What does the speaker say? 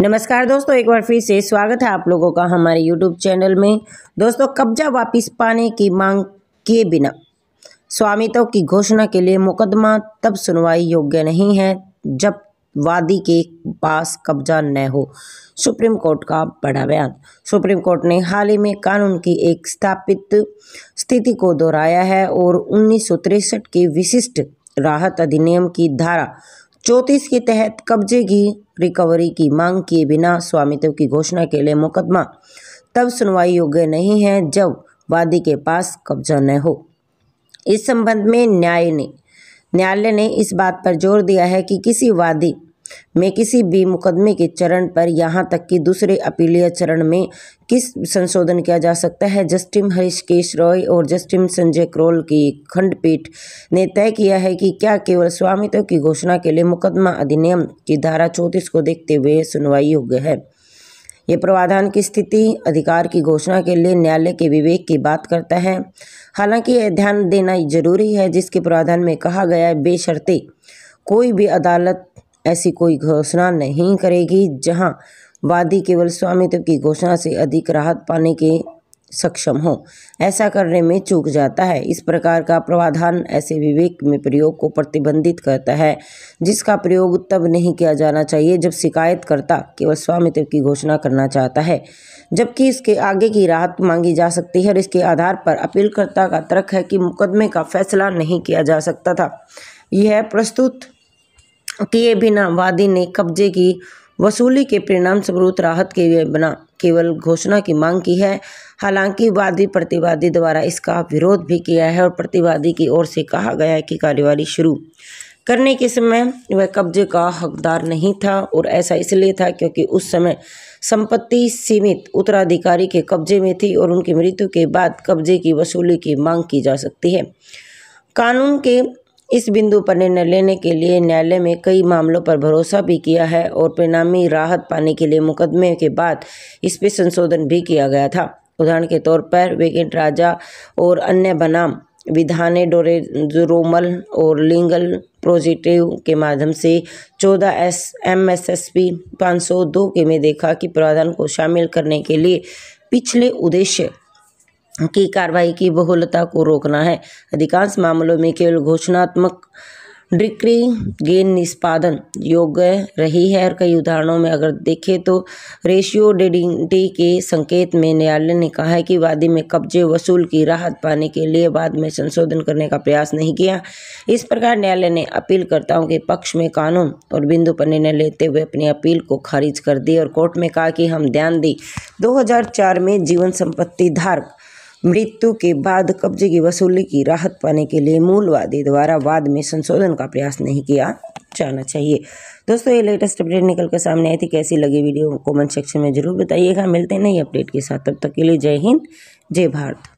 नमस्कार दोस्तों, एक बार फिर से स्वागत है आप लोगों का हमारे यूट्यूब चैनल में। दोस्तों, कब्जा वापस पाने की मांग किए बिना स्वामित्व की घोषणा के लिए मुकदमा तब सुनवाई योग्य नहीं है जब वादी के पास कब्जा न हो। सुप्रीम कोर्ट का बड़ा बयान। सुप्रीम कोर्ट ने हाल ही में कानून की एक स्थापित स्थिति को दोहराया है और 1963 के विशिष्ट राहत अधिनियम की धारा 34 के तहत कब्जे की रिकवरी की मांग किए बिना स्वामित्व की घोषणा के लिए मुकदमा तब सुनवाई योग्य नहीं है जब वादी के पास कब्जा न हो। इस संबंध में न्यायालय ने इस बात पर जोर दिया है कि किसी वादी में किसी भी मुकदमे के चरण पर यहाँ तक कि दूसरे अपीलीय चरण में किस संशोधन किया जा सकता है। जस्टिस हृषिकेश रॉय और जस्टिस संजय करोल की खंडपीठ ने तय किया है कि क्या केवल स्वामित्व की घोषणा के लिए मुकदमा अधिनियम की धारा 34 को देखते हुए सुनवाई योग्य है। ये प्रावधान की स्थिति अधिकार की घोषणा के लिए न्यायालय के विवेक की बात करता है। हालांकि यह ध्यान देना जरूरी है जिसके प्रावधान में कहा गया है, बेशर्ते कोई भी अदालत ऐसी कोई घोषणा नहीं करेगी जहां वादी केवल स्वामित्व की घोषणा से अधिक राहत पाने के सक्षम हो। ऐसा करने में चूक जाता है। इस प्रकार का प्रावधान ऐसे विवेक में प्रयोग को प्रतिबंधित करता है जिसका प्रयोग तब नहीं किया जाना चाहिए जब शिकायतकर्ता केवल स्वामित्व की घोषणा करना चाहता है, जबकि इसके आगे की राहत मांगी जा सकती है और इसके आधार पर अपीलकर्ता का तर्क है कि मुकदमे का फैसला नहीं किया जा सकता था। यह प्रस्तुत किए बिना वादी ने कब्जे की वसूली के परिणाम स्वरूप राहत के बिना केवल घोषणा की मांग की है। हालांकि वादी प्रतिवादी द्वारा इसका विरोध भी किया है और प्रतिवादी की ओर से कहा गया है कि कार्यवाही शुरू करने के समय वह कब्जे का हकदार नहीं था और ऐसा इसलिए था क्योंकि उस समय संपत्ति सीमित उत्तराधिकारी के कब्जे में थी और उनकी मृत्यु के बाद कब्जे की वसूली की मांग की जा सकती है। कानून के इस बिंदु पर निर्णय लेने के लिए न्यायालय में कई मामलों पर भरोसा भी किया है और परिणामी राहत पाने के लिए मुकदमे के बाद इस पर संशोधन भी किया गया था। उदाहरण के तौर पर वेकेंट राजा और अन्य बनाम विधाने डोरेरोमल और लीगल प्रोजेक्टिव के माध्यम से 14 MSSP 502 के में देखा कि प्रावधान को शामिल करने के लिए पिछले उद्देश्य की कार्रवाई की बहुलता को रोकना है। अधिकांश मामलों में केवल घोषणात्मक डिक्री गेन निष्पादन योग्य रही है और कई उदाहरणों में अगर देखें तो रेशियो डेडिटी के संकेत में न्यायालय ने कहा है कि वादी में कब्जे वसूल की राहत पाने के लिए बाद में संशोधन करने का प्रयास नहीं किया। इस प्रकार न्यायालय ने अपीलकर्ताओं के पक्ष में कानून और बिंदु पर निर्णय लेते हुए अपनी अपील को खारिज कर दी और कोर्ट में कहा कि हम ध्यान दें 2004 में जीवन संपत्ति धारक मृत्यु के बाद कब्जे की वसूली की राहत पाने के लिए मूल वादी द्वारा वाद में संशोधन का प्रयास नहीं किया जाना चाहिए। दोस्तों, ये लेटेस्ट अपडेट निकल कर सामने आई थी। कैसी लगी वीडियो कमेंट सेक्शन में जरूर बताइएगा। मिलते हैं नई अपडेट के साथ, तब तक के लिए जय हिंद, जय भारत।